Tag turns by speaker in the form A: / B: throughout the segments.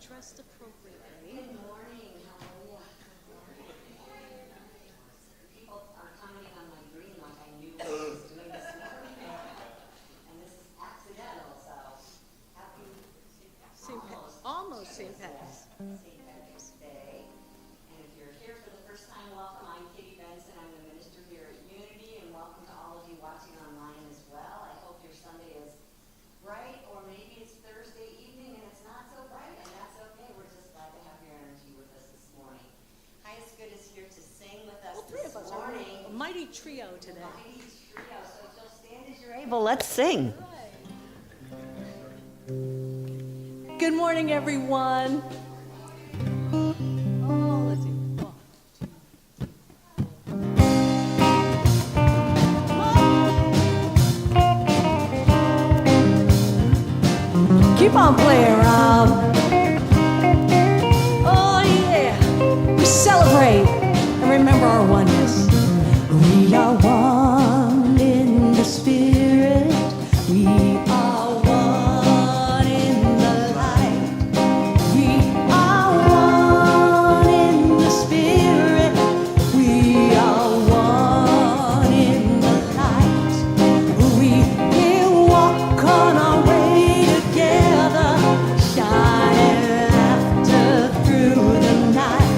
A: dressed appropriately.
B: Good morning. Hallelujah. People are commenting on my green like I knew what I was doing this morning. And this is accidental, so happy
A: Almost St. Patrick's.
B: St. Patrick's Day. And if you're here for the first time, welcome. I'm Katie Benson. I'm the minister here at Unity, and welcome to all of you watching online as well. I hope your Sunday is bright, or maybe it's Thursday evening and it's not so bright, and that's okay. We're just glad to have your energy with us this morning. Highest Good is here to sing with us
A: Three of us
B: morning.
A: are a mighty trio today.
B: Mighty trio. So if you'll stand as you're able, let's sing.
A: Good morning, everyone. Oh, let's see. Keep on playing, Rob. Oh, yeah. We celebrate and remember our oneness. We are one in the Spirit. We are one in the light. We are one in the Spirit. We are one in the light. We will walk on our way together, shining laughter through the night.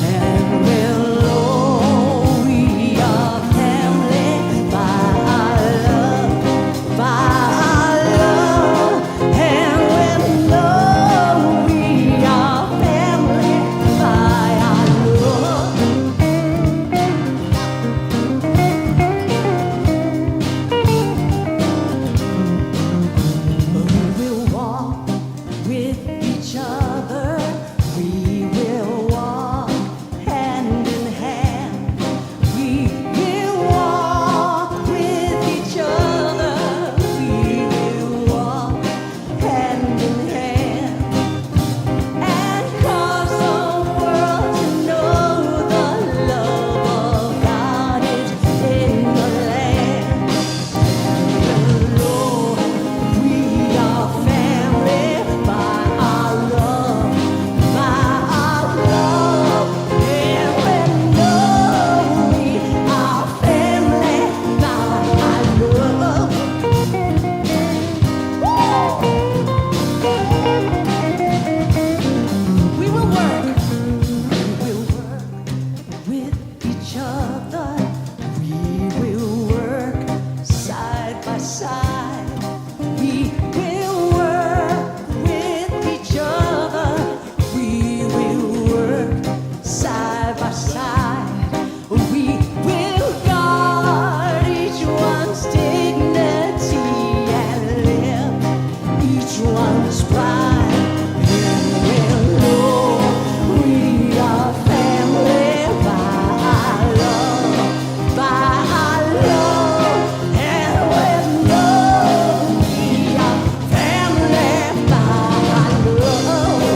A: And we'll know we are family by our love, and we'll know we are family by our love. We'll walk with each other. We will walk hand in hand. We will walk with each other. We will walk hand in hand. And cause the world to know the love of God is in the land. Lord, we are family by our love, and we know we are family by our love. We will work with each other. We will work side by side. We will work with each other. We will work side by side. We will guard each one's dignity and live each one's pride. And we'll know we are family by our love, and we'll know we are family by our love,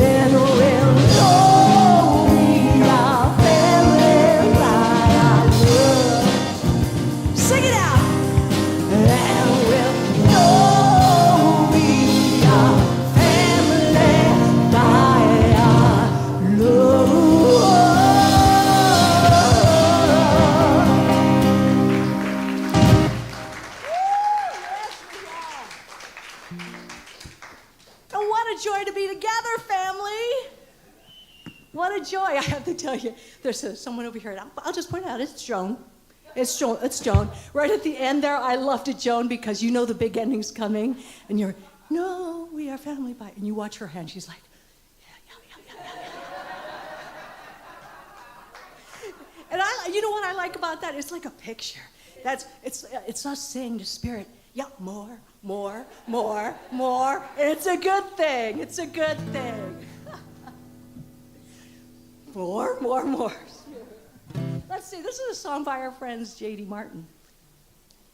A: and we'll know we are family by our love. Sing it out. And we'll know we are family by our love. Oh, what a joy to be together, family. What a joy. I have to tell you, there's someone over here, and I'll just point out, it's Joan. It's Joan. Right at the end there, I loved it, Joan, because you know the big ending's coming, and you're, no, we are family by, and you watch her hand, she's like, yeah. And you know what I like about that? It's like a picture. It's us saying to Spirit, yeah, more, and it's a good thing. It's a good thing. More. Let's see, this is a song by our friends J.D. Martin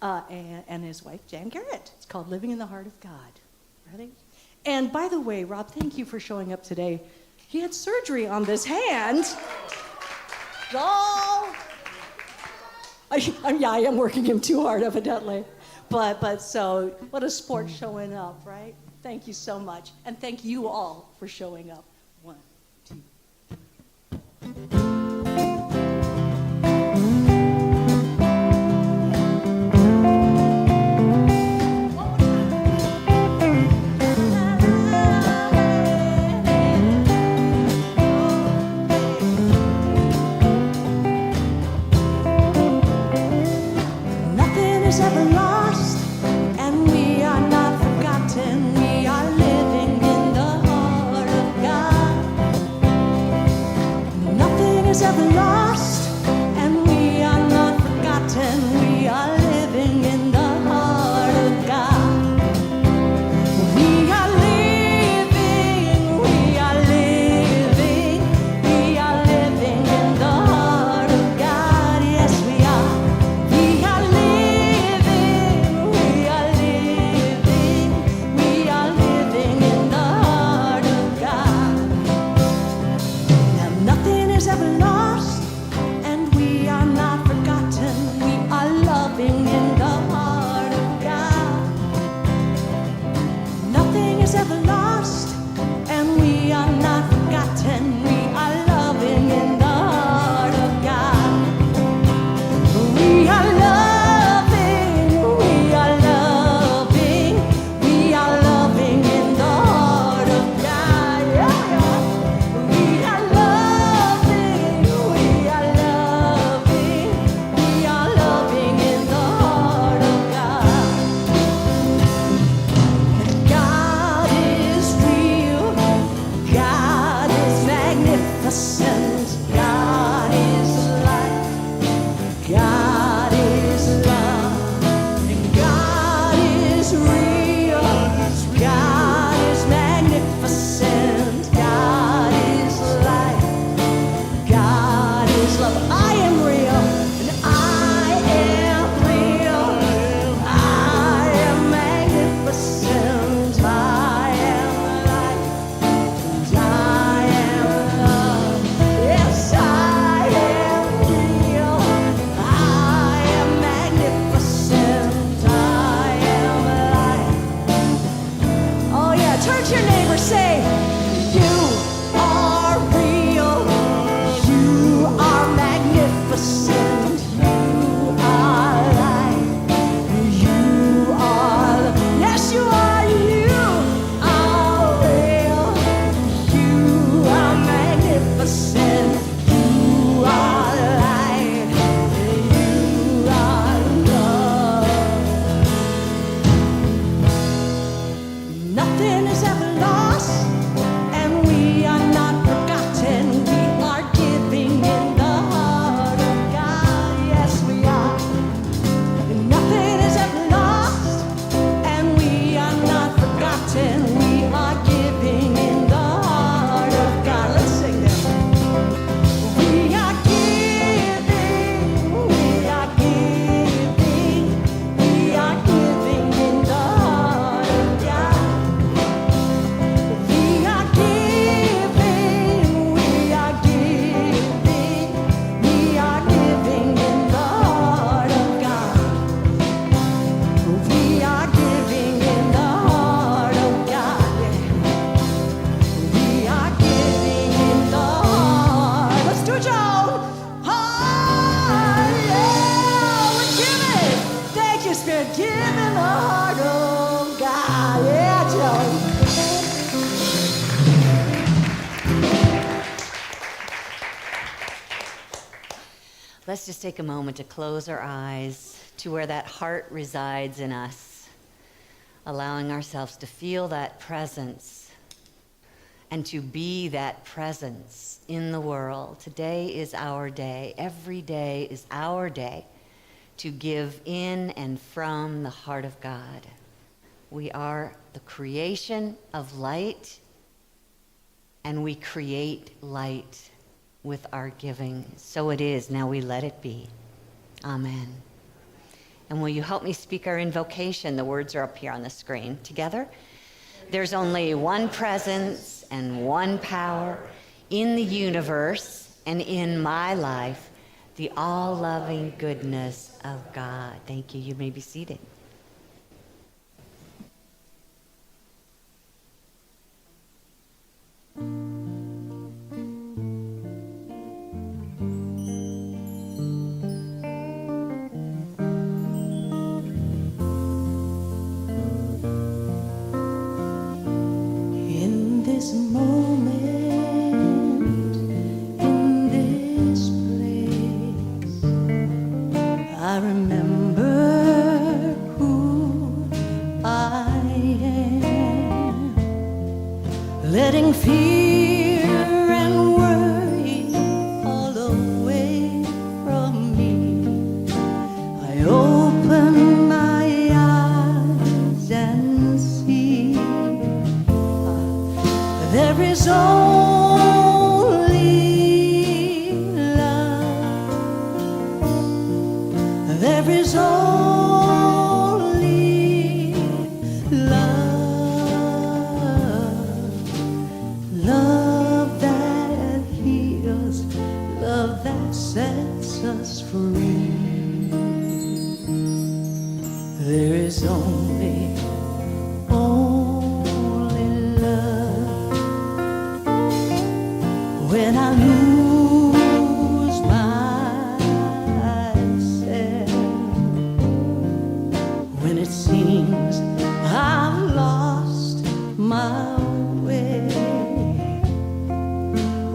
A: and his wife Jan Garrett. It's called Living in the Heart of God. Ready? And by the way, Rob, thank you for showing up today. He had surgery on this hand. Oh, I am working him too hard, evidently. but so what a sport showing up, right? Thank you so much. And thank you all for showing up. 1, 2. Nothing is ever lost, and we are not forgotten. We are living in the heart of God. Nothing is ever lost, and we are not forgotten. We are living in the heart of God. We are living, we are living, we are living in the heart of God. Yes, we are. We are living, we are living, we are living in the heart of God. Now nothing is ever lost, and we are not forgotten. We are loving in the heart of God. Nothing is ever lost, and we are not forgotten. We are loving in the heart of God. We are loving, we are loving, we are loving in the heart of God. Yeah, yeah. We are loving, we are loving, we are loving in the heart of God. God is real, God is magnificent, God is light, God is love, and God is real, God is magnificent, God is light, God is love. I am real, and I am real, I am magnificent, I am light, and I am love. Yes, I am real, I am magnificent, I am light. Oh yeah, turn to your neighbor, say, you are real, you are magnificent, you are light, you are, yes you are real, you are magnificent, you are light, you are love. Nothing is ever lost, and we are not forgotten. We are giving in the heart of God. Yes, we are. Nothing is ever lost, and we are not forgotten. We are giving in the heart of God. Let's sing that. We are giving, we are giving, we are giving in the heart of God. We are giving, we are giving, we are giving in the heart of God. We are giving in the heart of God. We are giving in the heart. Let's do it, Joan. Heart, yeah, we're giving. Thank you, Spirit. Giving the heart of God. Yeah, Joan.
B: Let's just take a moment to close our eyes to where that heart resides in us, allowing ourselves to feel that presence and to be that presence in the world. Today is our day. Every day is our day to give in and from the heart of God. We are the creation of light, and we create light with our giving. So it is. Now we let it be. Amen. And will you help me speak our invocation? The words are up here on the screen. Together? There's only one presence and one power in the universe and in my life, the all-loving goodness of God. Thank you. You may be seated.
A: this moment, in this place, I remember who I am, letting fear and worry all away from me. I open my eyes and see there is only love. There is only love. Love that heals, love that sets us free. There is only love. When I lose myself, when it seems I've lost my way,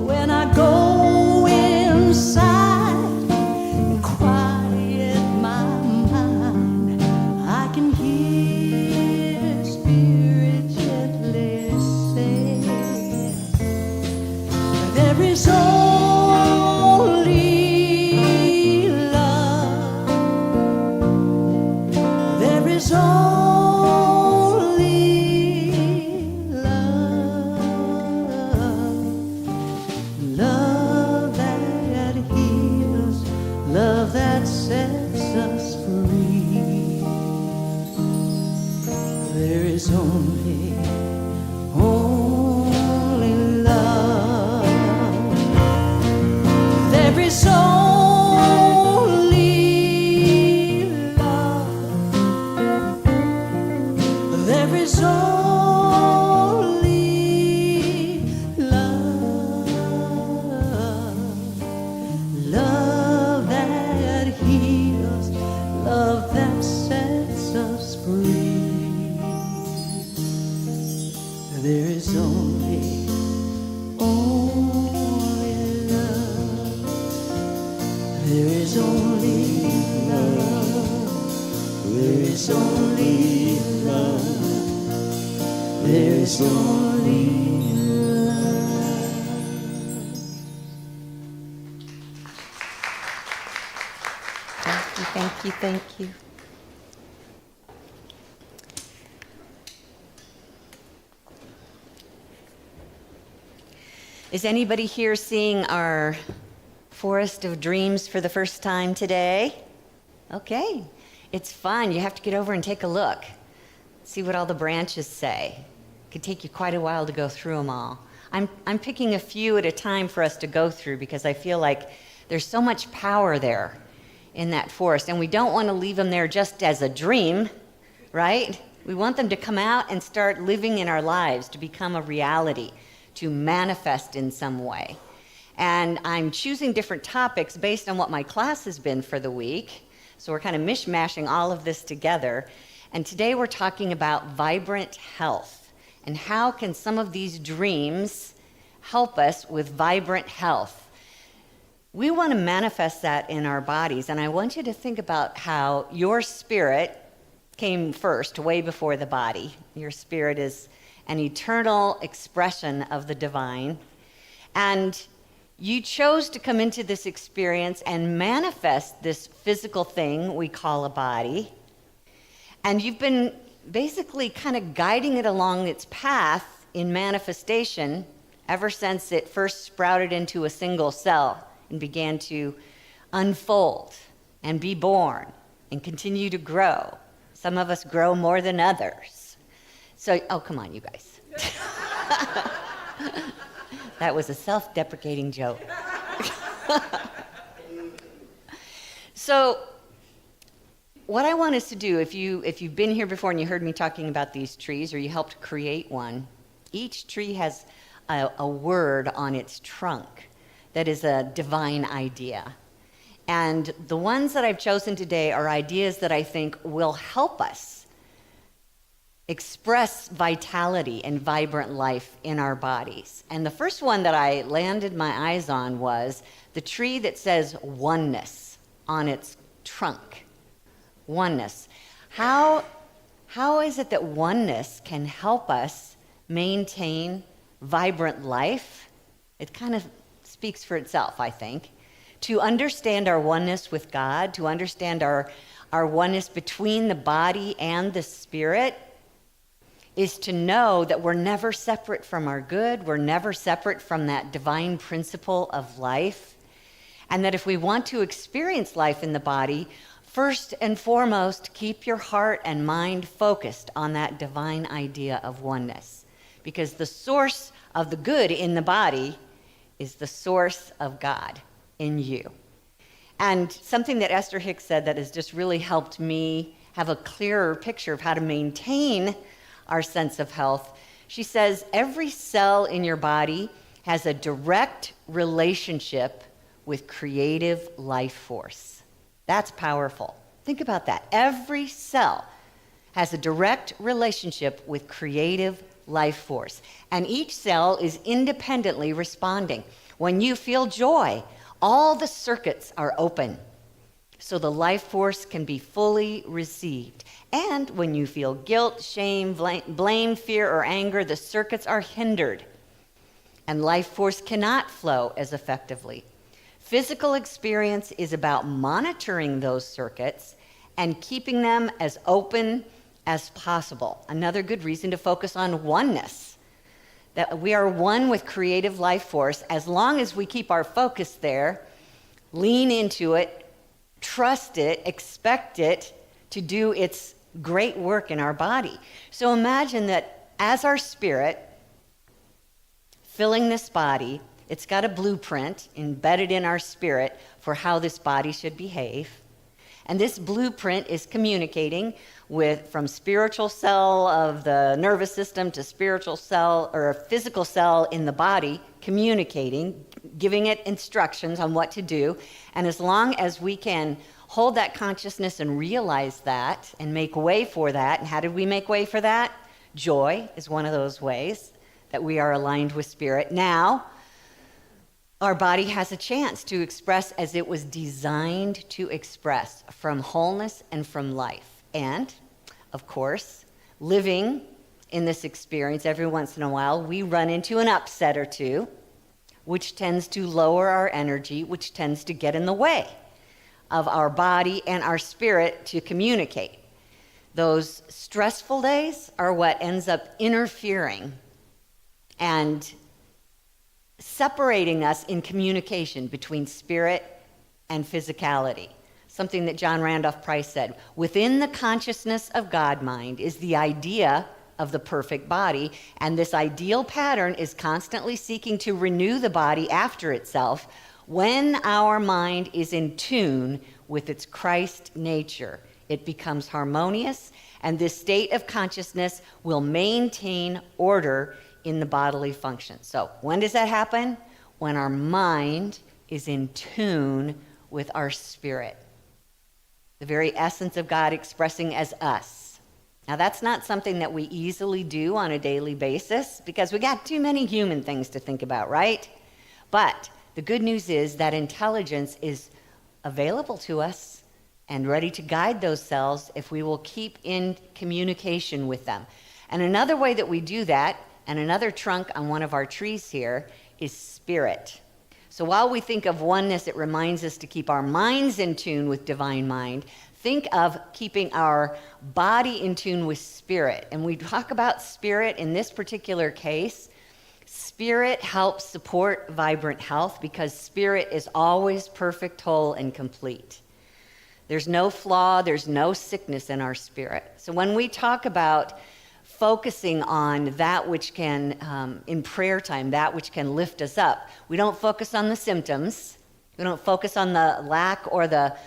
A: when I go inside and quiet my mind, I can hear Spirit gently say, there is only love. There is only love. Love that heals, love that sets us free. There is only love. There is only love. There is only love. Love that heals, love that sets us free. There is only love. There is only love. There is only love. There is only love.
B: Thank you, thank you, thank you. Is anybody here seeing our Forest of Dreams for the first time today? Okay, it's fun. You have to get over and take a look. See what all the branches say. It could take you quite a while to go through them all. I'm picking a few at a time for us to go through because I feel like there's so much power there in that forest, and we don't want to leave them there just as a dream, right? We want them to come out and start living in our lives, to become a reality, to manifest in some way. And I'm choosing different topics based on what my class has been for the week. So we're kind of mishmashing all of this together. And today we're talking about vibrant health. And how can some of these dreams help us with vibrant health? We want to manifest that in our bodies. And I want you to think about how your spirit came first, way before the body. Your spirit is an eternal expression of the divine. And you chose to come into this experience and manifest this physical thing we call a body. And you've been basically kind of guiding it along its path in manifestation ever since it first sprouted into a single cell and began to unfold and be born and continue to grow. Some of us grow more than others. So, oh, come on, you guys. That was a self-deprecating joke. So, what I want us to do, if you've been here before and you heard me talking about these trees, or you helped create one, each tree has a word on its trunk that is a divine idea. And the ones that I've chosen today are ideas that I think will help us express vitality and vibrant life in our bodies. And the first one that I landed my eyes on was the tree that says oneness on its trunk. Oneness. How is it that oneness can help us maintain vibrant life? It kind of speaks for itself, I think. To understand our oneness with God, to understand our oneness between the body and the spirit, is to know that we're never separate from our good, we're never separate from that divine principle of life, and that if we want to experience life in the body, first and foremost, keep your heart and mind focused on that divine idea of oneness. Because the source of the good in the body is the source of God in you. And something that Esther Hicks said that has just really helped me have a clearer picture of how to maintain our sense of health. She says, every cell in your body has a direct relationship with creative life force. That's powerful. Think about that. Every cell has a direct relationship with creative life force. And each cell is independently responding. When you feel joy, all the circuits are open, so the life force can be fully received. And when you feel guilt, shame, blame, fear, or anger, the circuits are hindered, and life force cannot flow as effectively. Physical experience is about monitoring those circuits and keeping them as open as possible. Another good reason to focus on oneness, that we are one with creative life force. As long as we keep our focus there, lean into it, trust it, expect it to do its great work in our body. So imagine that as our spirit filling this body, it's got a blueprint embedded in our spirit for how this body should behave. And this blueprint is communicating from spiritual cell of the nervous system to spiritual cell or a physical cell in the body, communicating, giving it instructions on what to do. And as long as we can hold that consciousness and realize that and make way for that, and how did we make way for that? Joy is one of those ways that we are aligned with spirit. Now, our body has a chance to express as it was designed to express, from wholeness and from life. And, of course, living in this experience, every once in a while, we run into an upset or two, which tends to lower our energy, which tends to get in the way of our body and our spirit to communicate. Those stressful days are what ends up interfering and separating us in communication between spirit and physicality. Something that John Randolph Price said, within the consciousness of God mind is the idea of the perfect body, and this ideal pattern is constantly seeking to renew the body after itself when our mind is in tune with its Christ nature. It becomes harmonious, and this state of consciousness will maintain order in the bodily function. So when does that happen? When our mind is in tune with our spirit. The very essence of God expressing as us. Now that's not something that we easily do on a daily basis because we got too many human things to think about, right? But the good news is that intelligence is available to us and ready to guide those cells if we will keep in communication with them. And another way that we do that, and another trunk on one of our trees here, is spirit. So while we think of oneness, it reminds us to keep our minds in tune with divine mind. Think of keeping our body in tune with spirit. And we talk about spirit in this particular case. Spirit helps support vibrant health because spirit is always perfect, whole, and complete. There's no flaw, there's no sickness in our spirit. So when we talk about focusing on that which can, in prayer time, that which can lift us up. We don't focus on the symptoms. We don't focus on the lack or the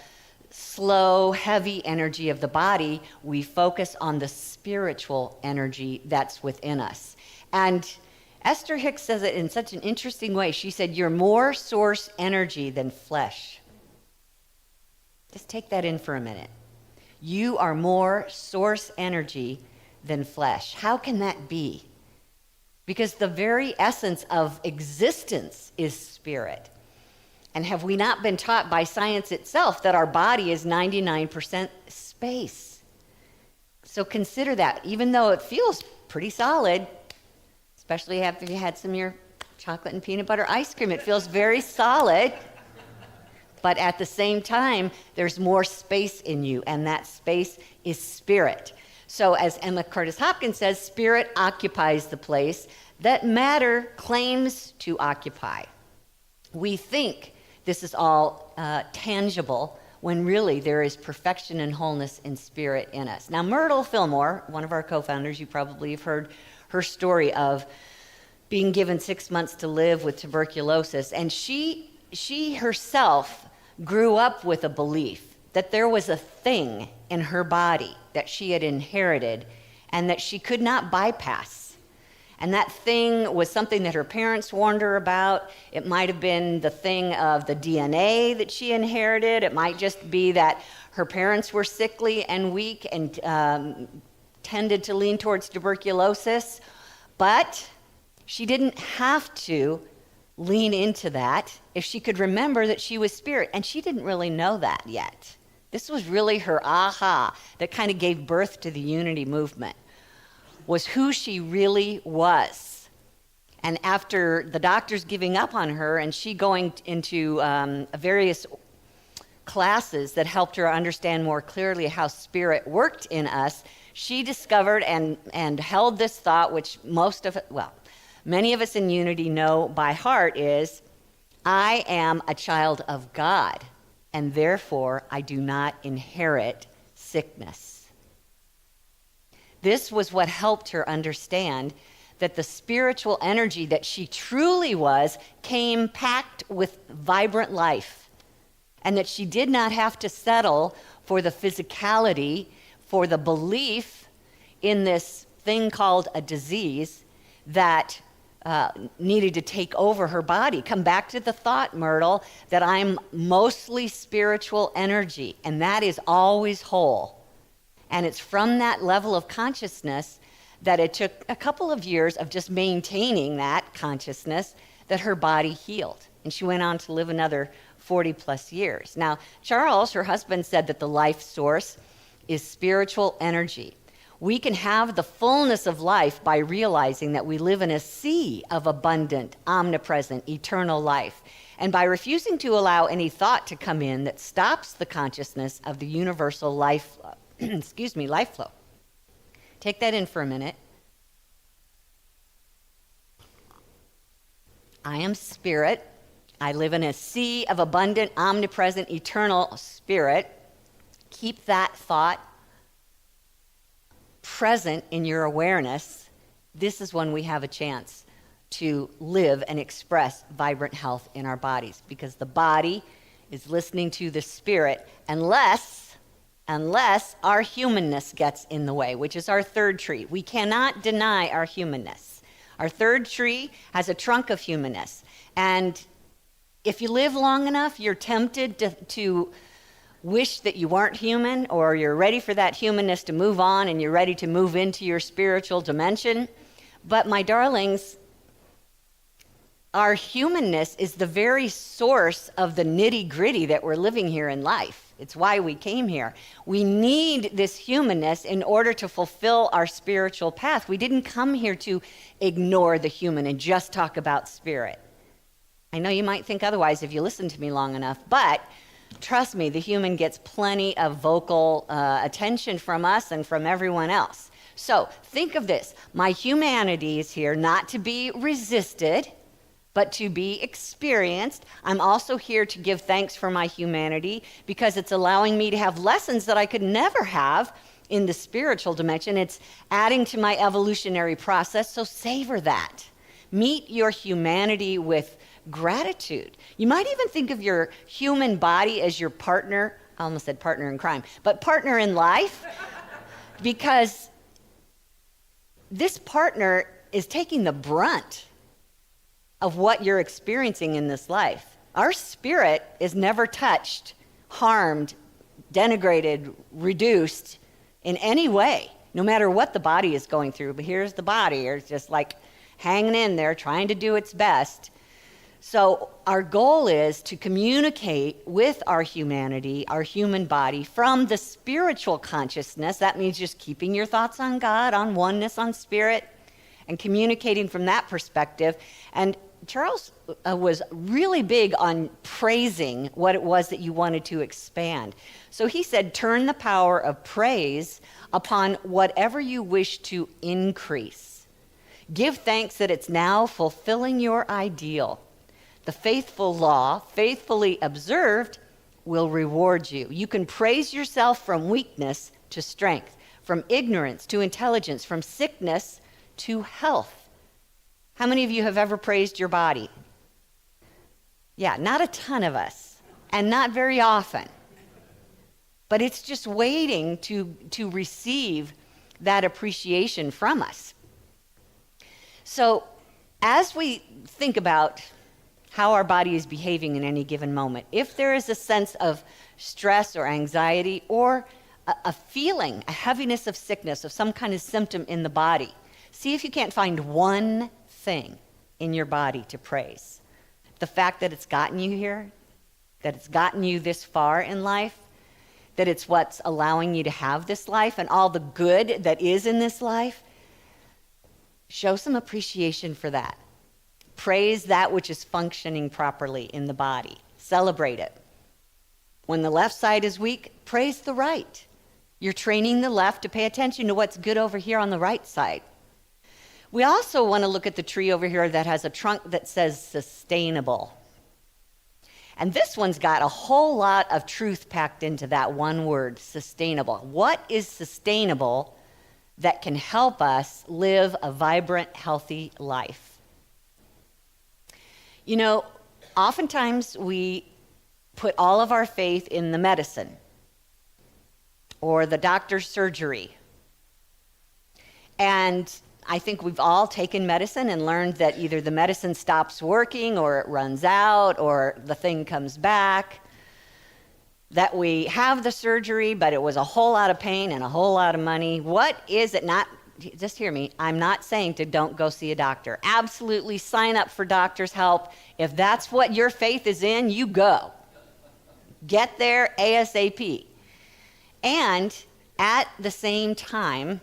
B: slow, heavy energy of the body. We focus on the spiritual energy that's within us. And Esther Hicks says it in such an interesting way. She said, you're more source energy than flesh. Just take that in for a minute. You are more source energy than flesh. How can that be? Because the very essence of existence is spirit. And have we not been taught by science itself that our body is 99% space? So consider that. Even though it feels pretty solid, especially after you had some of your chocolate and peanut butter ice cream, it feels very solid. But at the same time, there's more space in you, and that space is spirit. So as Emma Curtis Hopkins says, spirit occupies the place that matter claims to occupy. We think this is all tangible when really there is perfection and wholeness in spirit in us. Now, Myrtle Fillmore, one of our co-founders, you probably have heard her story of being given 6 months to live with tuberculosis, and she herself grew up with a belief that there was a thing in her body that she had inherited and that she could not bypass. And that thing was something that her parents warned her about. It might have been the thing of the DNA that she inherited. It might just be that her parents were sickly and weak and tended to lean towards tuberculosis. But she didn't have to lean into that if she could remember that she was spirit. And she didn't really know that yet. This was really her aha that kind of gave birth to the unity movement, was who she really was. And after the doctors giving up on her and she going into various classes that helped her understand more clearly how spirit worked in us, she discovered and held this thought, which many of us in Unity know by heart, is, I am a child of God, and therefore I do not inherit sickness. This was what helped her understand that the spiritual energy that she truly was came packed with vibrant life, and that she did not have to settle for the physicality, for the belief in this thing called a disease that needed to take over her body. Come back to the thought, Myrtle, that I'm mostly spiritual energy, and that is always whole. And it's from that level of consciousness that it took a couple of years of just maintaining that consciousness that her body healed. And she went on to live another 40 plus years. Now, Charles, her husband, said that the life source is spiritual energy. We can have the fullness of life by realizing that we live in a sea of abundant, omnipresent, eternal life, and by refusing to allow any thought to come in that stops the consciousness of the universal life, life flow. Take that in for a minute. I am spirit. I live in a sea of abundant, omnipresent, eternal spirit. Keep that thought present in your awareness. This is when we have a chance to live and express vibrant health in our bodies, because the body is listening to the spirit unless our humanness gets in the way, which is our third tree. We cannot deny our humanness. Our third tree has a trunk of humanness. And if you live long enough, you're tempted to wish that you weren't human, or you're ready for that humanness to move on and you're ready to move into your spiritual dimension. But my darlings, our humanness is the very source of the nitty-gritty that we're living here in life. It's why we came here. We need this humanness in order to fulfill our spiritual path. We didn't come here to ignore the human and just talk about spirit. I know you might think otherwise if you listen to me long enough, but trust me, the human gets plenty of vocal attention from us and from everyone else. So think of this. My humanity is here not to be resisted, but to be experienced. I'm also here to give thanks for my humanity because it's allowing me to have lessons that I could never have in the spiritual dimension. It's adding to my evolutionary process, so savor that. Meet your humanity with gratitude. You might even think of your human body as your partner. I almost said partner in crime, but partner in life, because this partner is taking the brunt of what you're experiencing in this life. Our spirit is never touched, harmed, denigrated, reduced in any way. no matter what the body is going through. But here's the body, it's just like hanging in there, trying to do its best. So our goal is to communicate with our humanity, our human body, from the spiritual consciousness. That means just keeping your thoughts on God, on oneness, on spirit, and communicating from that perspective. And Charles was really big on praising what it was that you wanted to expand. So he said, turn the power of praise upon whatever you wish to increase. Give thanks that it's now fulfilling your ideal. The faithful law, faithfully observed, will reward you. You can praise yourself from weakness to strength, from ignorance to intelligence, from sickness to health. How many of you have ever praised your body? Yeah, not a ton of us, and not very often. But it's just waiting to receive that appreciation from us. So as we think about how our body is behaving in any given moment, if there is a sense of stress or anxiety or a feeling, a heaviness of sickness, of some kind of symptom in the body, see if you can't find one thing in your body to praise. The fact that it's gotten you here, that it's gotten you this far in life, that it's what's allowing you to have this life and all the good that is in this life. Show some appreciation for that. Praise that which is functioning properly in the body. Celebrate it. When the left side is weak, praise the right. You're training the left to pay attention to what's good over here on the right side. We also want to look at the tree over here that has a trunk that says sustainable. And this one's got a whole lot of truth packed into that one word, sustainable. What is sustainable that can help us live a vibrant, healthy life? You know, oftentimes we put all of our faith in the medicine or the doctor's surgery. And I think we've all taken medicine and learned that either the medicine stops working or it runs out or the thing comes back. That we have the surgery, but it was a whole lot of pain and a whole lot of money. What is it not? Just hear me. I'm not saying to don't go see a doctor. Absolutely sign up for doctor's help. If that's what your faith is in, you go. Get there ASAP. And at the same time,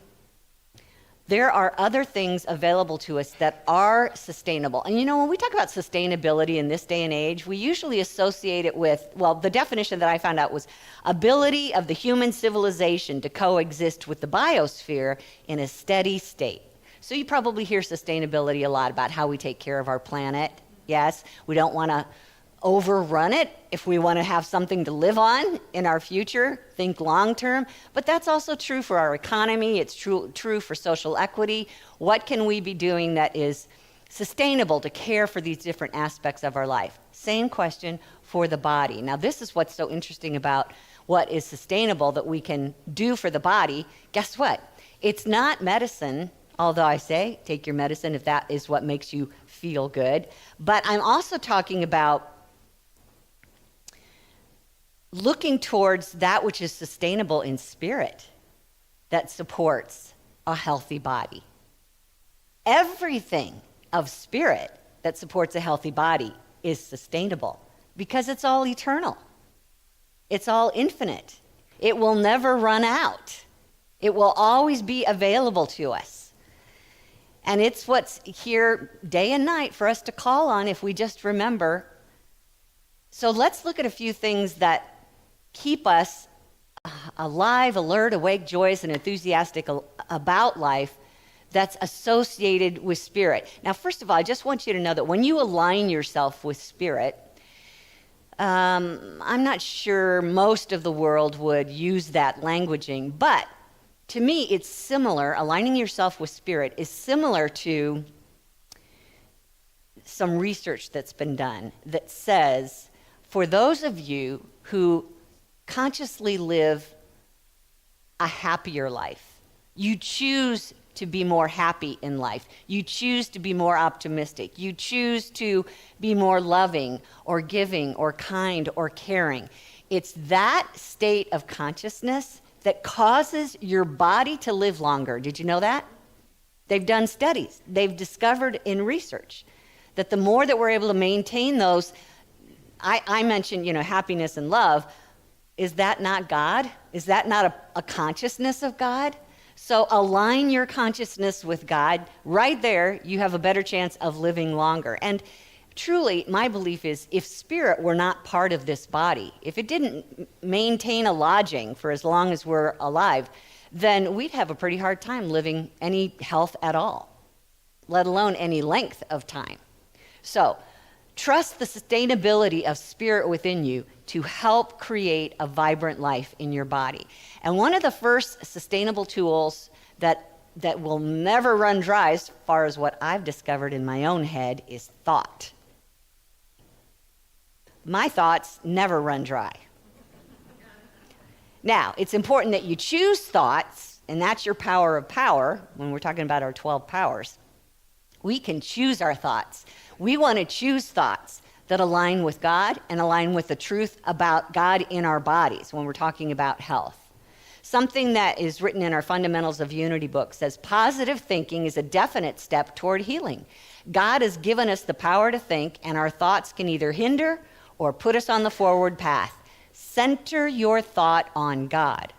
B: there are other things available to us that are sustainable. And you know, when we talk about sustainability in this day and age, we usually associate it with, well, the definition that I found out was ability of the human civilization to coexist with the biosphere in a steady state. So you probably hear sustainability a lot about how we take care of our planet. Yes, we don't want to overrun it if we want to have something to live on in our future, think long term. But that's also true for our economy. It's true for social equity. What can we be doing that is sustainable to care for these different aspects of our life? Same question for the body. Now, this is what's so interesting about what is sustainable that we can do for the body. Guess what? It's not medicine, although I say take your medicine if that is what makes you feel good. But I'm also talking about looking towards that which is sustainable in spirit that supports a healthy body. Everything of spirit that supports a healthy body is sustainable because it's all eternal. It's all infinite. It will never run out. It will always be available to us. And it's what's here day and night for us to call on if we just remember. So let's look at a few things that keep us alive, alert, awake, joyous, and enthusiastic about life that's associated with spirit. Now, first of all, I just want you to know that when you align yourself with spirit, I'm not sure most of the world would use that languaging, but to me, it's similar. Aligning yourself with spirit is similar to some research that's been done that says, for those of you who consciously live a happier life, you choose to be more happy in life, you choose to be more optimistic, you choose to be more loving or giving or kind or caring. It's that state of consciousness that causes your body to live longer. Did you know that? They've done studies. They've discovered in research that the more that we're able to maintain those, I mentioned, happiness and love. Is that not God? Is that not a consciousness of God? So align your consciousness with God. Right there, you have a better chance of living longer. And truly, my belief is if spirit were not part of this body, if it didn't maintain a lodging for as long as we're alive, then we'd have a pretty hard time living any health at all, let alone any length of time. So trust the sustainability of spirit within you to help create a vibrant life in your body. And one of the first sustainable tools that will never run dry, as far as what I've discovered in my own head, is thought. My thoughts never run dry. Now, it's important that you choose thoughts, and that's your power of power when we're talking about our 12 powers. We can choose our thoughts. We want to choose thoughts that align with God and align with the truth about God in our bodies when we're talking about health. Something that is written in our Fundamentals of Unity book says positive thinking is a definite step toward healing. God has given us the power to think, and our thoughts can either hinder or put us on the forward path. Center your thought on God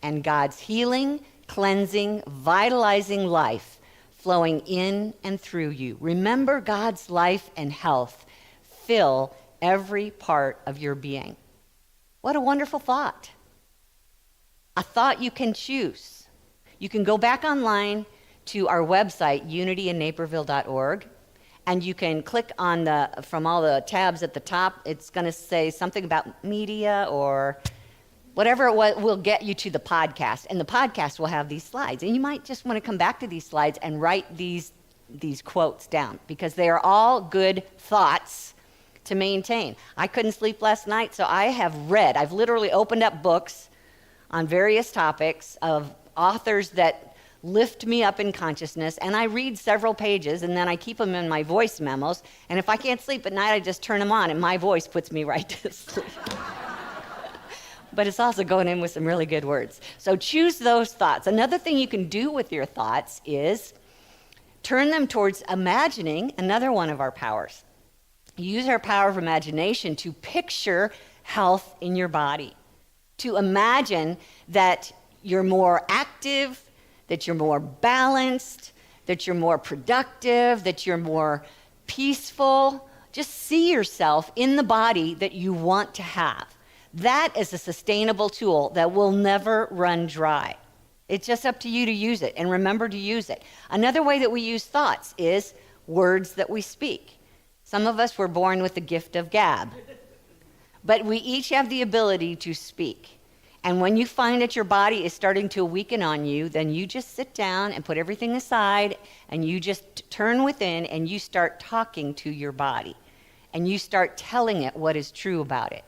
B: and God's healing, cleansing, vitalizing life flowing in and through you. Remember God's life and health fill every part of your being. What a wonderful thought. A thought you can choose. You can go back online to our website, unityinnaperville.org, and you can click on from all the tabs at the top, it's going to say something about media or whatever it will get you to the podcast. And the podcast will have these slides. And you might just want to come back to these slides and write these quotes down, because they are all good thoughts to maintain. I couldn't sleep last night, so I've literally opened up books on various topics of authors that lift me up in consciousness, and I read several pages, and then I keep them in my voice memos, and if I can't sleep at night, I just turn them on, and my voice puts me right to sleep. But it's also going in with some really good words. So choose those thoughts. Another thing you can do with your thoughts is turn them towards imagining another one of our powers. Use our power of imagination to picture health in your body, to imagine that you're more active, that you're more balanced, that you're more productive, that you're more peaceful. Just see yourself in the body that you want to have. That is a sustainable tool that will never run dry. It's just up to you to use it, and remember to use it. Another way that we use thoughts is words that we speak. Some of us were born with the gift of gab, but we each have the ability to speak. And when you find that your body is starting to weaken on you, then you just sit down and put everything aside, and you just turn within and you start talking to your body. And you start telling it what is true about it.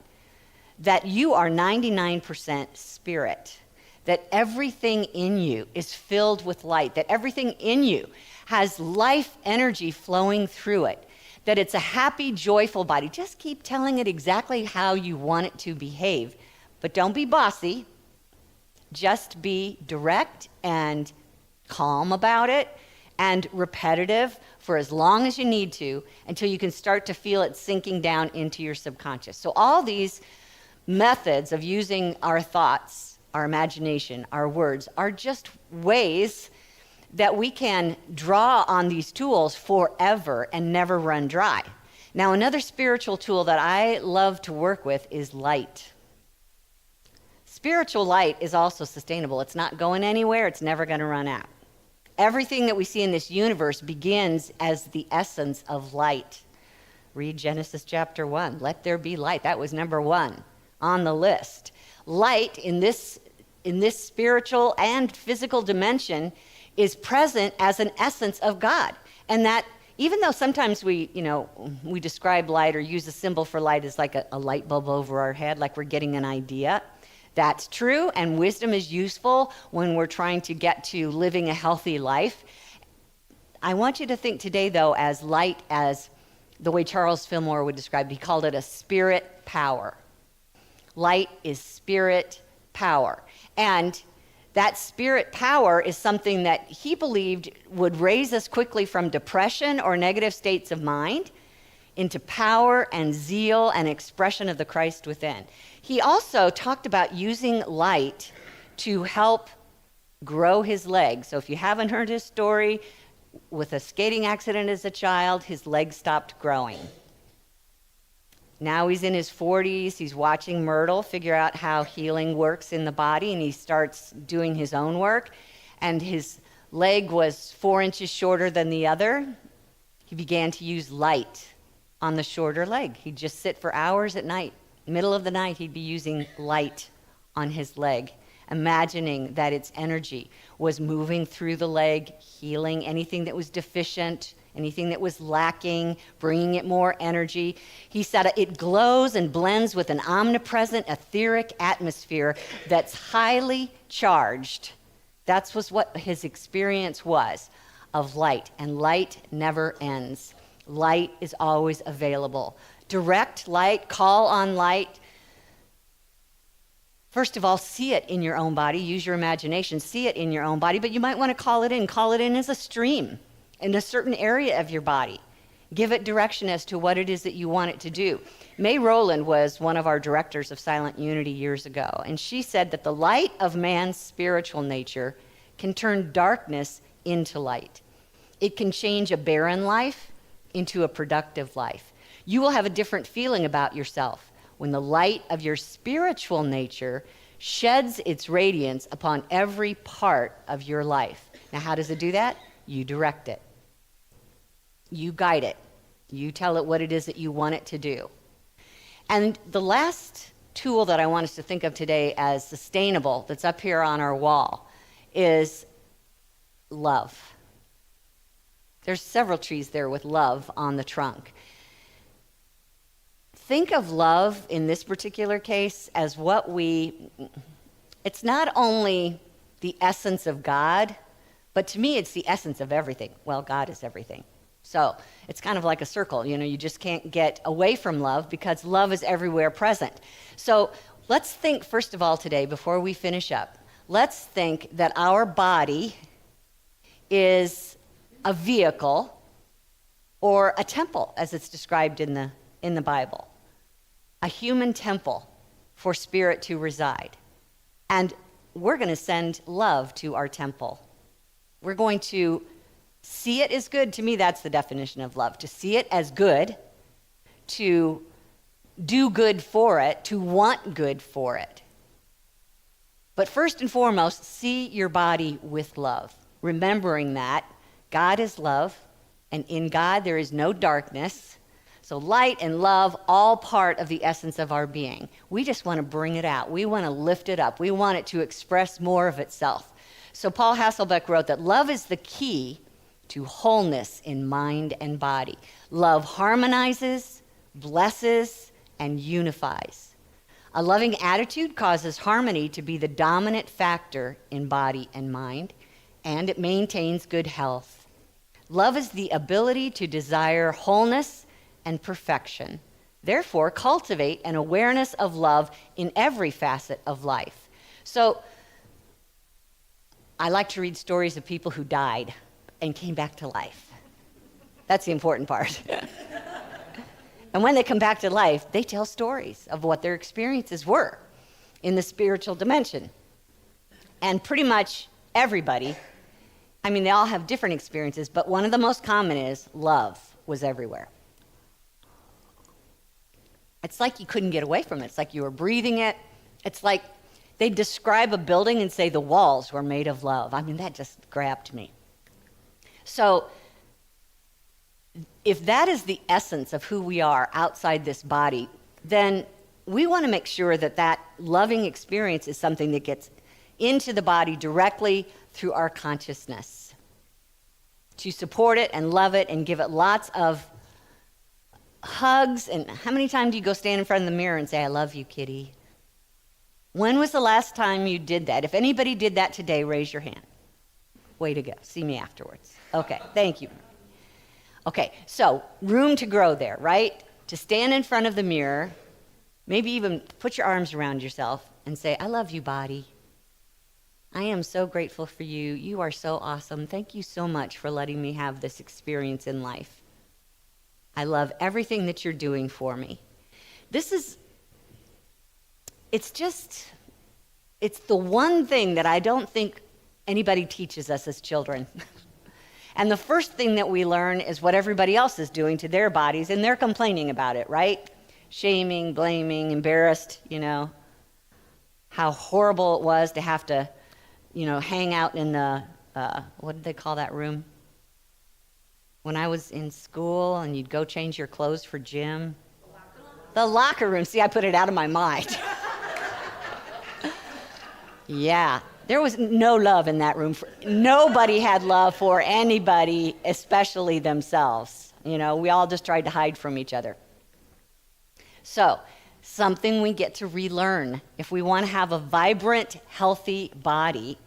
B: That you are 99% spirit. That everything in you is filled with light. That everything in you has life energy flowing through it. That it's a happy, joyful body. Just keep telling it exactly how you want it to behave. But don't be bossy. Just be direct and calm about it and repetitive for as long as you need to until you can start to feel it sinking down into your subconscious. So all these methods of using our thoughts, our imagination, our words are just ways that we can draw on these tools forever and never run dry. Now, another spiritual tool that I love to work with is light. Spiritual light is also sustainable. It's not going anywhere. It's never going to run out. Everything that we see in this universe begins as the essence of light. Read Genesis chapter 1. Let there be light. That was number 1 on the list. Light in this spiritual and physical dimension is present as an essence of God. And that even though sometimes we describe light or use a symbol for light as like a light bulb over our head, like we're getting an idea, that's true, and wisdom is useful when we're trying to get to living a healthy life. I want you to think today, though, as light as the way Charles Fillmore would describe it. He called it a spirit power. Light is spirit power. And that spirit power is something that he believed would raise us quickly from depression or negative states of mind into power and zeal and expression of the Christ within. He also talked about using light to help grow his legs. So if you haven't heard his story, with a skating accident as a child, his legs stopped growing. Now he's in his 40s, he's watching Myrtle figure out how healing works in the body, and he starts doing his own work, and his leg was 4 inches shorter than the other. He began to use light on the shorter leg. He'd just sit for hours at night. Middle of the night, he'd be using light on his leg, imagining that its energy was moving through the leg, healing anything that was deficient, anything that was lacking, bringing it more energy. He said it glows and blends with an omnipresent etheric atmosphere that's highly charged. That was what his experience was of light, and light never ends. Light is always available. Direct light, call on light. First of all, see it in your own body. Use your imagination. See it in your own body, but you might want to call it in. Call it in as a stream in a certain area of your body. Give it direction as to what it is that you want it to do. May Rowland was one of our directors of Silent Unity years ago, and she said that the light of man's spiritual nature can turn darkness into light. It can change a barren life into a productive life. You will have a different feeling about yourself when the light of your spiritual nature sheds its radiance upon every part of your life. Now, how does it do that? You direct it. You guide it. You tell it what it is that you want it to do. And the last tool that I want us to think of today as sustainable, that's up here on our wall, is love. There's several trees there with love on the trunk. Think of love in this particular case as it's not only the essence of God, but to me it's the essence of everything. Well, God is everything. So it's kind of like a circle. You just can't get away from love because love is everywhere present. So let's think, first of all, today, before we finish up, let's think that our body is a vehicle or a temple, as it's described in the Bible. A human temple for spirit to reside. And we're going to send love to our temple. We're going to see it as good. To me, that's the definition of love. To see it as good, to do good for it, to want good for it. But first and foremost, see your body with love, remembering that God is love, and in God there is no darkness. So light and love, all part of the essence of our being. We just want to bring it out. We want to lift it up. We want it to express more of itself. So Paul Hasselbeck wrote that love is the key to wholeness in mind and body. Love harmonizes, blesses, and unifies. A loving attitude causes harmony to be the dominant factor in body and mind, and it maintains good health. Love is the ability to desire wholeness and perfection. Therefore, cultivate an awareness of love in every facet of life. So, I like to read stories of people who died and came back to life. That's the important part. And when they come back to life, they tell stories of what their experiences were in the spiritual dimension. And pretty much everybody, they all have different experiences, but one of the most common is love was everywhere. It's like you couldn't get away from it. It's like you were breathing it. It's like they describe a building and say the walls were made of love. That just grabbed me. So if that is the essence of who we are outside this body, then we want to make sure that that loving experience is something that gets into the body directly through our consciousness. To support it and love it and give it lots of hugs. And how many times do you go stand in front of the mirror and say, I love you, kitty? When was the last time you did that? If anybody did that today, raise your hand. Way to go. See me afterwards. Okay, thank you. Okay, so room to grow there, right? To stand in front of the mirror, maybe even put your arms around yourself and say, I love you, body. I am so grateful for you. You are so awesome. Thank you so much for letting me have this experience in life. I love everything that you're doing for me. It's the one thing that I don't think anybody teaches us as children. And the first thing that we learn is what everybody else is doing to their bodies, and they're complaining about it, right? Shaming, blaming, embarrassed, how horrible it was to have to, hang out in the, what did they call that room? When I was in school and you'd go change your clothes for gym. The locker room. See, I put it out of my mind. Yeah, there was no love in that room. Nobody had love for anybody, especially themselves. We all just tried to hide from each other. So, something we get to relearn. If we want to have a vibrant, healthy body,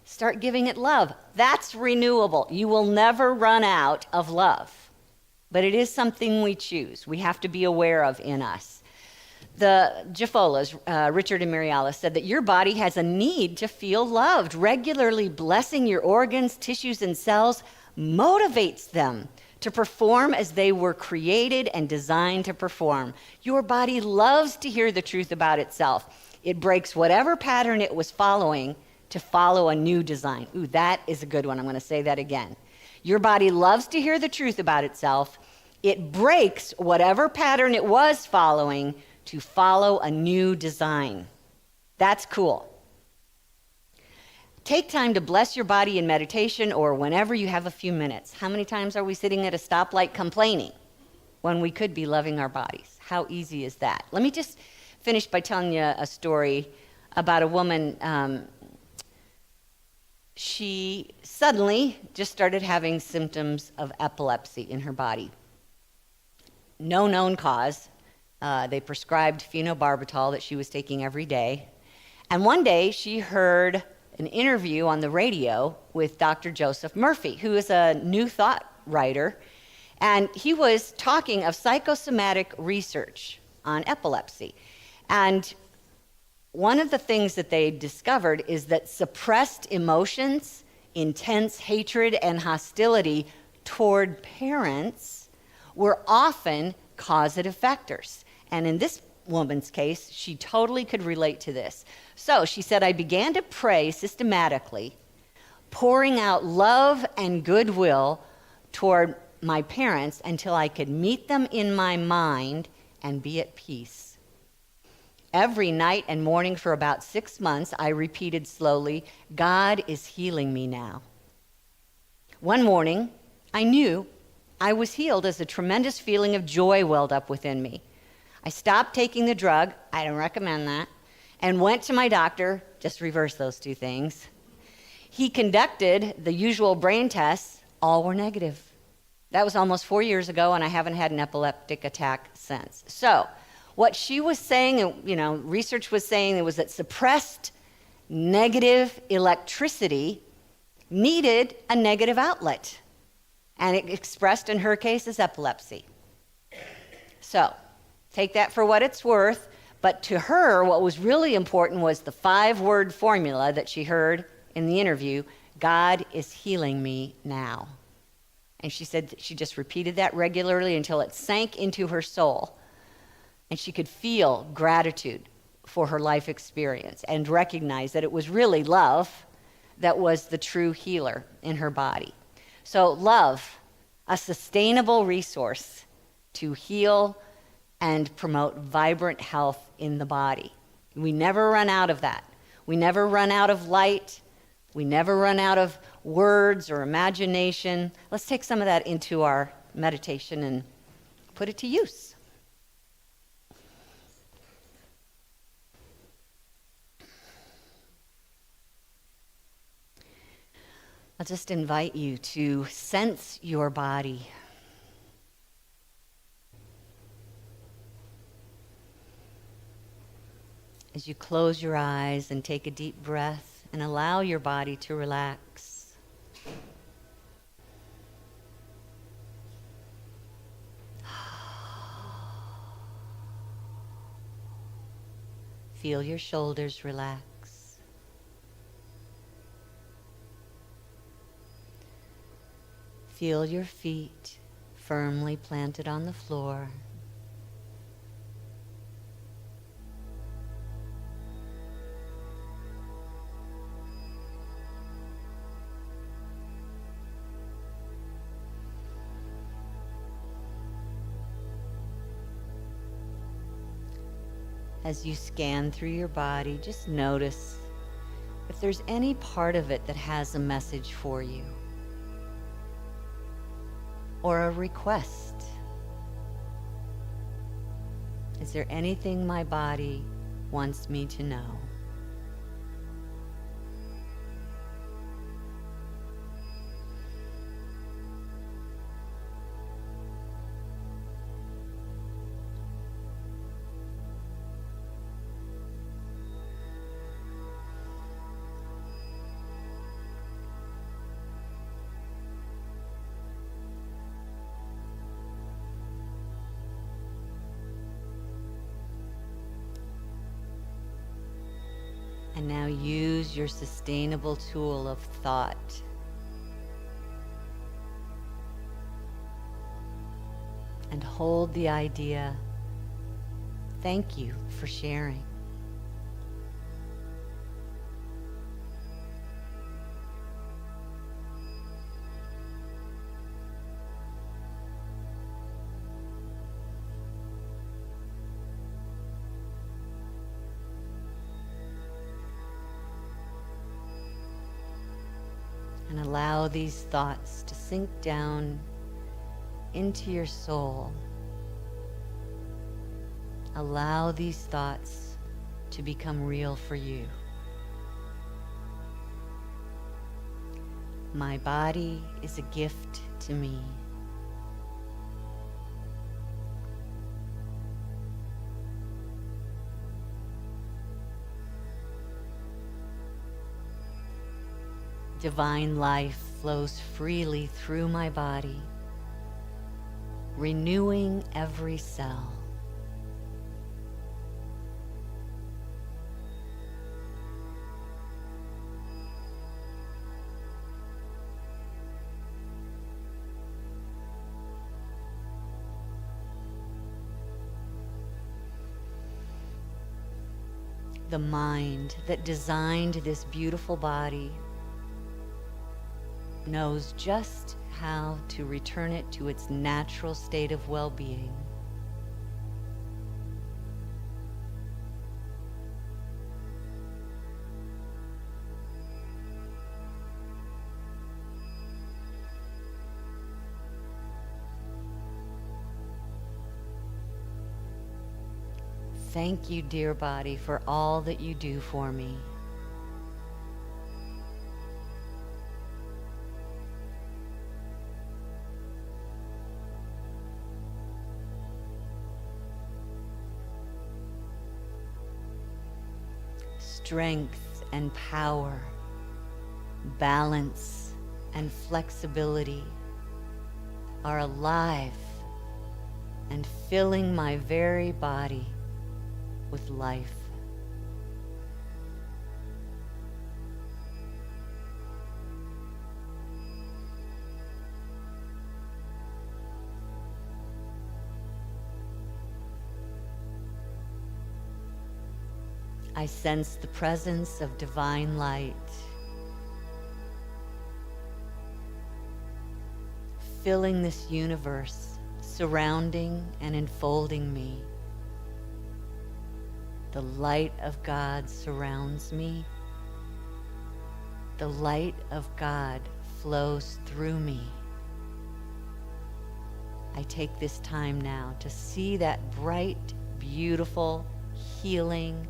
B: start giving it love. That's renewable. You will never run out of love. But it is something we choose. We have to be aware of in us. The Jaffolas, Richard and Mary Alice, said that your body has a need to feel loved. Regularly blessing your organs, tissues, and cells motivates them to perform as they were created and designed to perform. Your body loves to hear the truth about itself. It breaks whatever pattern it was following to follow a new design. Ooh, that is a good one. I'm going to say that again. Your body loves to hear the truth about itself. It breaks whatever pattern it was following to follow a new design. That's cool. Take time to bless your body in meditation or whenever you have a few minutes. How many times are we sitting at a stoplight complaining when we could be loving our bodies? How easy is that? Let me just finish by telling you a story about a woman. She suddenly just started having symptoms of epilepsy in her body. No known cause. They prescribed phenobarbital that she was taking every day. And one day she heard an interview on the radio with Dr. Joseph Murphy, who is a New Thought writer. And he was talking of psychosomatic research on epilepsy. And one of the things that they discovered is that suppressed emotions, intense hatred and hostility toward parents were often causative factors. And in this woman's case, she totally could relate to this. So she said, I began to pray systematically, pouring out love and goodwill toward my parents until I could meet them in my mind and be at peace. Every night and morning for about 6 months, I repeated slowly, God is healing me now. One morning, I knew I was healed as a tremendous feeling of joy welled up within me. I stopped taking the drug, I don't recommend that, and went to my doctor, just reverse those two things. He conducted the usual brain tests, all were negative. That was almost 4 years ago, and I haven't had an epileptic attack since. So, what she was saying, and research was saying, it was that suppressed negative electricity needed a negative outlet. And it expressed in her case as epilepsy. So, take that for what it's worth. But to her, what was really important was the 5-word formula that she heard in the interview, God is healing me now. And she said she just repeated that regularly until it sank into her soul. And she could feel gratitude for her life experience and recognize that it was really love that was the true healer in her body. So love, a sustainable resource to heal and promote vibrant health in the body. We never run out of that. We never run out of light. We never run out of words or imagination. Let's take some of that into our meditation and put it to use. I'll just invite you to sense your body. As you close your eyes and take a deep breath and allow your body to relax. Feel your shoulders relax. Feel your feet firmly planted on the floor. As you scan through your body, just notice if there's any part of it that has a message for you or a request. Is there anything my body wants me to know? And now use your sustainable tool of thought and hold the idea, thank you for sharing. And allow these thoughts to sink down into your soul. Allow these thoughts to become real for you. My body is a gift to me. Divine life flows freely through my body, renewing every cell. The mind that designed this beautiful body knows just how to return it to its natural state of well-being. Thank you, dear body, for all that you do for me. Strength and power, balance and flexibility are alive and filling my very body with life. I sense the presence of divine light, filling this universe, surrounding and enfolding me. The light of God surrounds me. The light of God flows through me. I take this time now to see that bright, beautiful, healing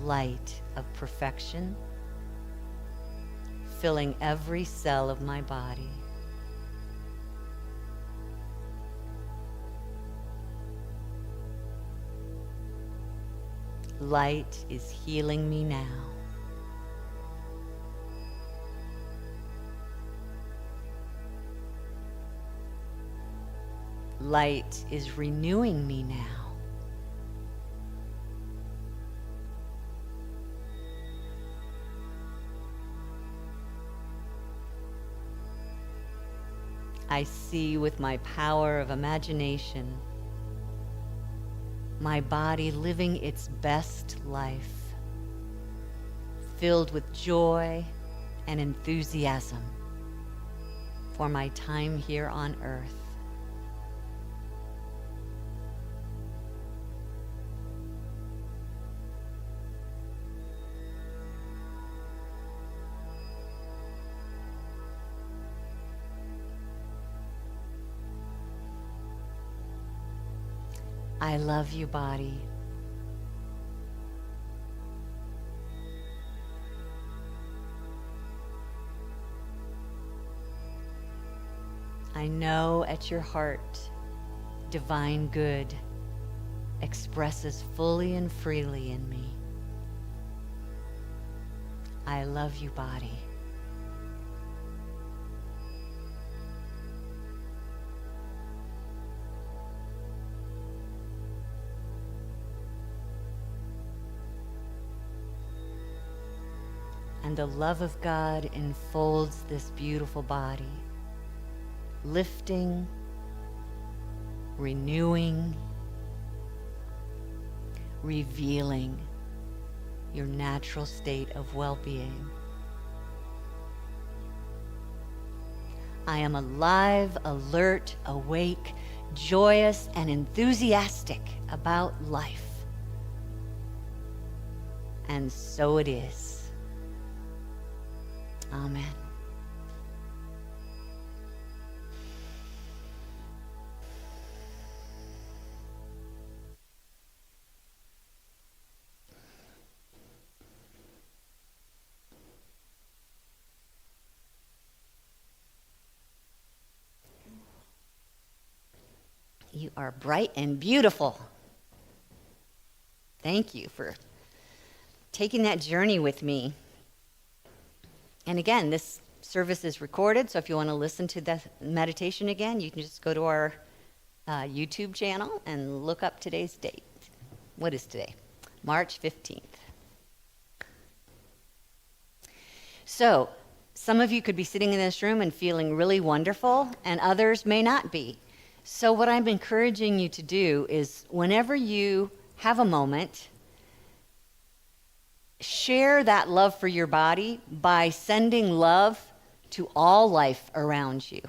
B: light of perfection filling every cell of my body. Light is healing me now. Light is renewing me now. I see with my power of imagination my body living its best life, filled with joy and enthusiasm for my time here on earth. I love you, body. I know at your heart, divine good expresses fully and freely in me. I love you, body. And the love of God enfolds this beautiful body, lifting, renewing, revealing your natural state of well-being. I am alive, alert, awake, joyous, and enthusiastic about life. And so it is. Amen. You are bright and beautiful. Thank you for taking that journey with me. And again, this service is recorded, so if you want to listen to the meditation again, you can just go to our YouTube channel and look up today's date. What is today? March 15th. So, some of you could be sitting in this room and feeling really wonderful, and others may not be. So what I'm encouraging you to do is whenever you have a moment, share that love for your body by sending love to all life around you.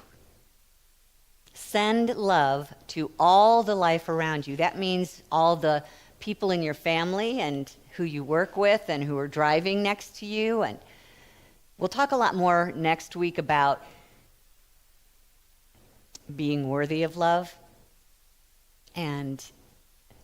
B: Send love to all the life around you. That means all the people in your family and who you work with and who are driving next to you. And we'll talk a lot more next week about being worthy of love and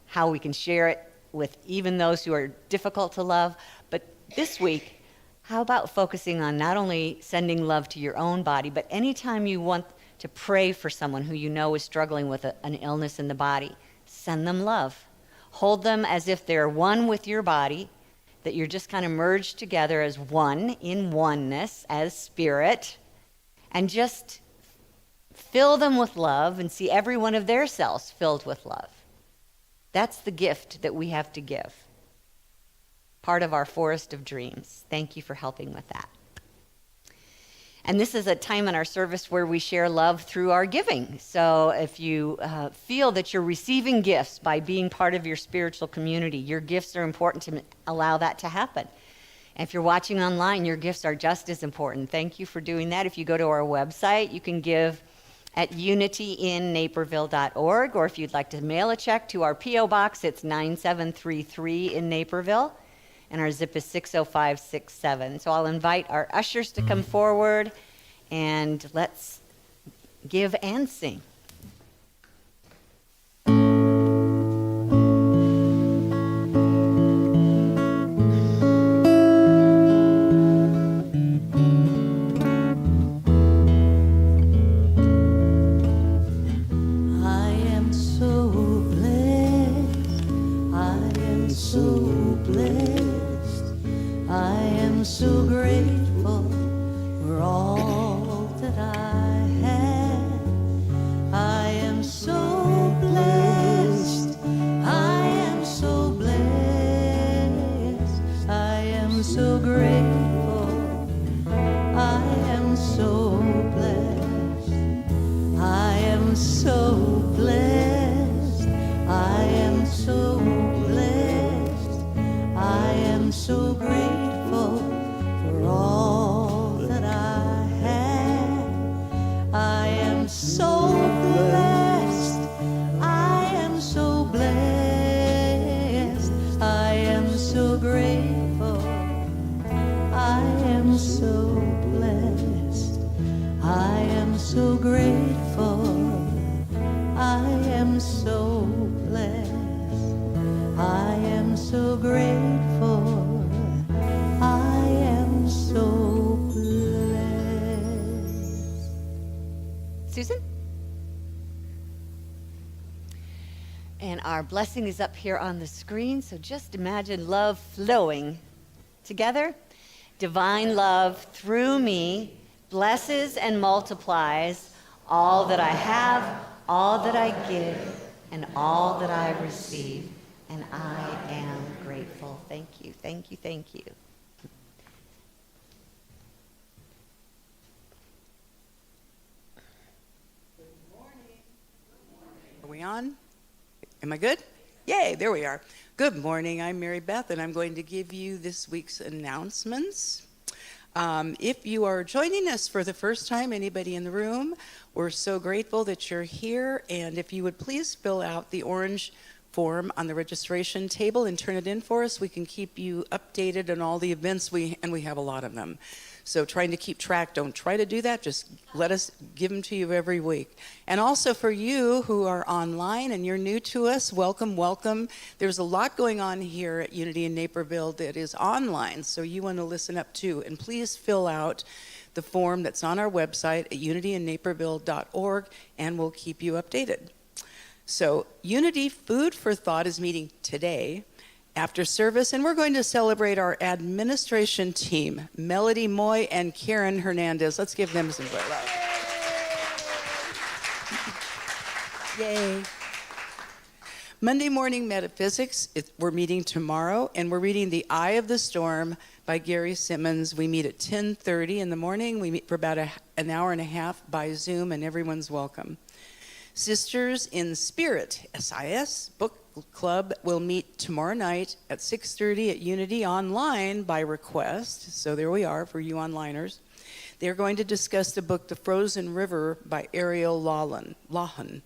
B: how we can share it with even those who are difficult to love. But this week, how about focusing on not only sending love to your own body, but anytime you want to pray for someone who you know is struggling with an illness in the body, send them love. Hold them as if they're one with your body, that you're just kind of merged together as one, in oneness, as spirit, and just fill them with love and see every one of their cells filled with love. That's the gift that we have to give. Part of our forest of dreams. Thank you for helping with that. And this is a time in our service where we share love through our giving. So if you feel that you're receiving gifts by being part of your spiritual community, your gifts are important to allow that to happen. And if you're watching online, your gifts are just as important. Thank you for doing that. If you go to our website, you can give at unityinnaperville.org, or if you'd like to mail a check to our P.O. Box, it's 9733 in Naperville, and our zip is 60567. So I'll invite our ushers to come forward, and let's give and sing. And our blessing is up here on the screen, so just imagine love flowing. Together, divine love through me blesses and multiplies all that I have, all that I give, and all that I receive. And I am grateful. Thank you, thank you, thank you.
C: Are we on? Am I good? Yay, there we are. Good morning, I'm Mary Beth, and I'm going to give you this week's announcements. If you are joining us for the first time, anybody in the room, we're so grateful that you're here, and if you would please fill out the orange form on the registration table and turn it in for us, we can keep you updated on all the events, and we have a lot of them. So trying to keep track, don't try to do that, just let us give them to you every week. And also for you who are online and you're new to us, welcome, welcome. There's a lot going on here at Unity in Naperville that is online, so you want to listen up too. And please fill out the form that's on our website at unityinnaperville.org, and we'll keep you updated. So Unity Food for Thought is meeting today after service, and we're going to celebrate our administration team, Melody Moy and Karen Hernandez. Let's give them some great love. Yay. Monday Morning Metaphysics, we're meeting tomorrow, and we're reading The Eye of the Storm by Gary Simmons. We meet at 10:30 in the morning. We meet for about an hour and a half by Zoom, and everyone's welcome. Sisters in Spirit, SIS Book Club, will meet tomorrow night at 6:30 at Unity online by request. So there we are for you onliners. They're going to discuss the book The Frozen River by Ariel Lawhon.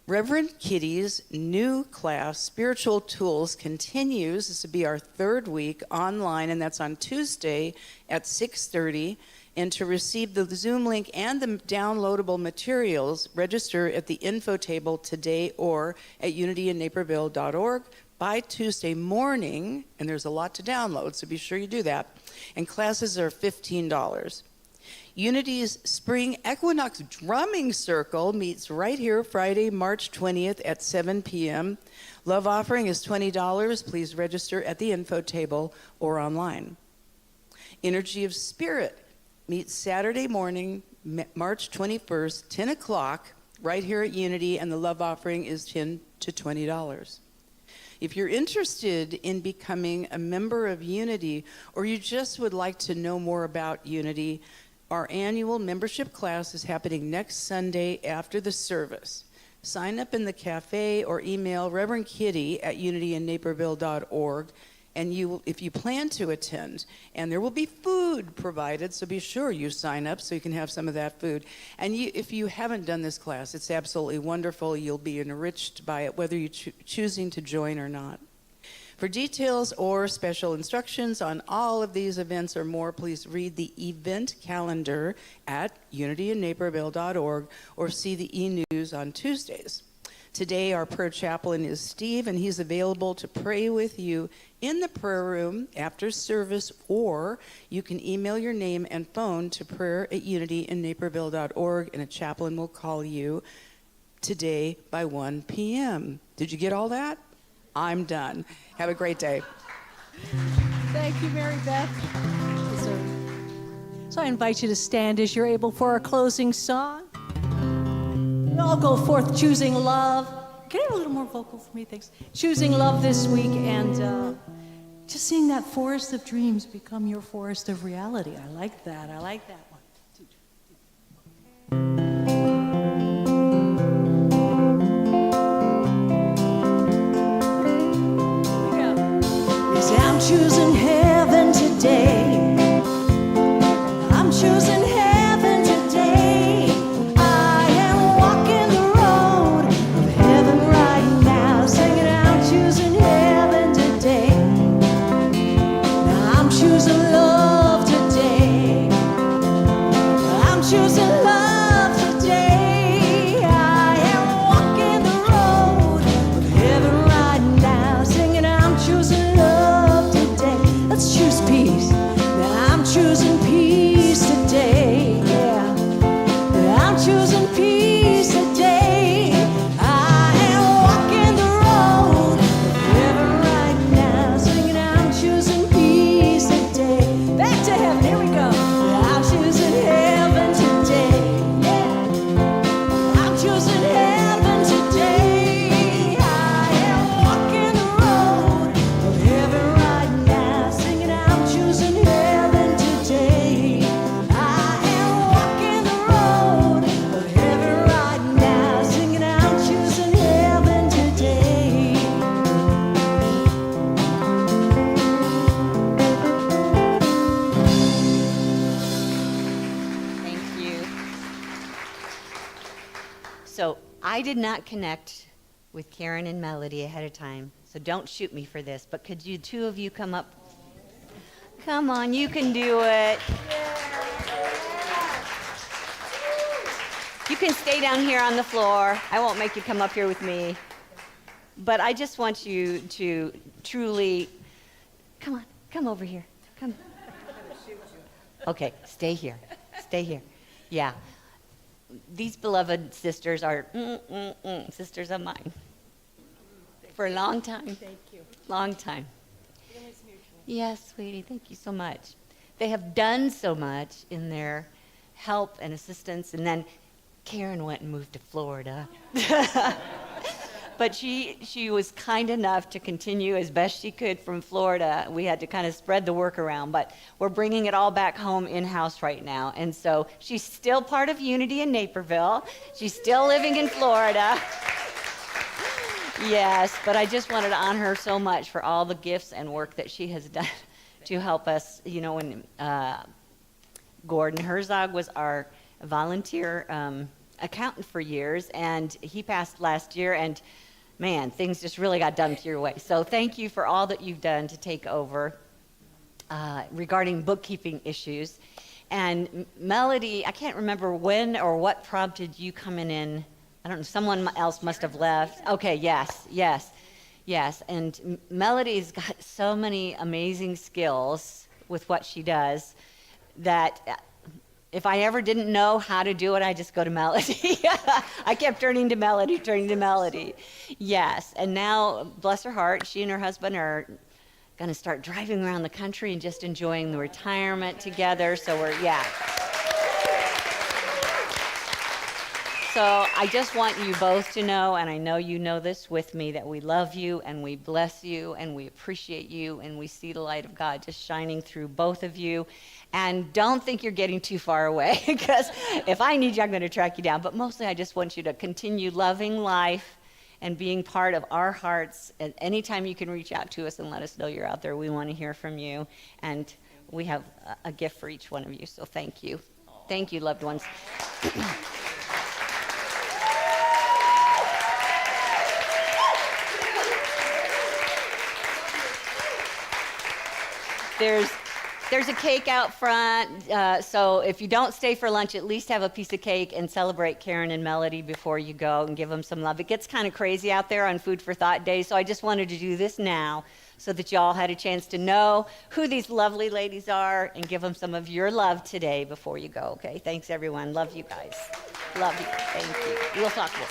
C: Reverend Kitty's new class, Spiritual Tools, continues. This will be our third week online, and that's on Tuesday at 6:30. And to receive the Zoom link and the downloadable materials, register at the info table today or at unityinnaperville.org by Tuesday morning. And there's a lot to download, so be sure you do that. And classes are $15. Unity's Spring Equinox Drumming Circle meets right here Friday, March 20th at 7 p.m. Love offering is $20. Please register at the info table or online. Energy of Spirit meets Saturday morning, March 21st, 10 o'clock, right here at Unity, and the love offering is $10 to $20. If you're interested in becoming a member of Unity, or you just would like to know more about Unity, our annual membership class is happening next Sunday after the service. Sign up in the cafe or email Reverend Kitty at unityinnaperville.org. And if you plan to attend, and there will be food provided, so be sure you sign up so you can have some of that food. And if you haven't done this class, it's absolutely wonderful. You'll be enriched by it, whether you're choosing to join or not. For details or special instructions on all of these events or more, please read the event calendar at unityinnaperville.org or see the e-news on Tuesdays. Today, our prayer chaplain is Steve, and he's available to pray with you in the prayer room after service, or you can email your name and phone to prayer@unityinnaperville.org, and a chaplain will call you today by 1 p.m. Did you get all that? I'm done. Have a great day.
A: Thank you, Mary Beth. So I invite you to stand as you're able for our closing song. We all go forth choosing love. Can you have a little more vocal for me? Thanks. Choosing love this week, and just seeing that forest of dreams become your forest of reality. I like that. I like that one. Here we go. Yes, I'm choosing heaven today. I'm choosing heaven today. I am walking the road of heaven right now, singing I'm choosing heaven today. Now I'm choosing love today. I'm choosing love today.
B: I did not connect with Karen and Melody ahead of time, so don't shoot me for this, but could you two of you come up? Come on, you can do it. You can stay down here on the floor. I won't make you come up here with me. But I just want you to truly, come on, come over here. Come. Okay, stay here. Stay here. Yeah. These beloved sisters are sisters of mine. For a long time.
A: Thank you.
B: Long time.
A: Feelings mutual.
B: Yes, sweetie, thank you so much. They have done so much in their help and assistance, and then Karen went and moved to Florida. But she was kind enough to continue as best she could from Florida. We had to kind of spread the work around, but we're bringing it all back home in-house right now. And so she's still part of Unity in Naperville. She's still living in Florida. Yes, but I just wanted to honor her so much for all the gifts and work that she has done to help us. You know, when Gordon Herzog was our volunteer accountant for years, and he passed last year, and man, things just really got dumped your way. So thank you for all that you've done to take over regarding bookkeeping issues. And Melody, I can't remember when or what prompted you coming in. I don't know, someone else must have left. Okay, yes. And Melody's got so many amazing skills with what she does that if I ever didn't know how to do it, I just go to Melody. I kept turning to Melody. Yes, and now, bless her heart, she and her husband are going to start driving around the country and just enjoying the retirement together. So So I just want you both to know, and I know you know this with me, that we love you and we bless you and we appreciate you, and we see the light of God just shining through both of you. And don't think you're getting too far away, because if I need you, I'm going to track you down. But mostly I just want you to continue loving life and being part of our hearts. And anytime you can reach out to us and let us know you're out there, we want to hear from you. And we have a gift for each one of you, so thank you. Thank you, loved ones. There's a cake out front, so if you don't stay for lunch, at least have a piece of cake and celebrate Karen and Melody before you go and give them some love. It gets kind of crazy out there on Food for Thought Day, so I just wanted to do this now so that y'all had a chance to know who these lovely ladies are and give them some of your love today before you go, okay? Thanks, everyone. Love you guys. Love you. Thank you. We'll talk more.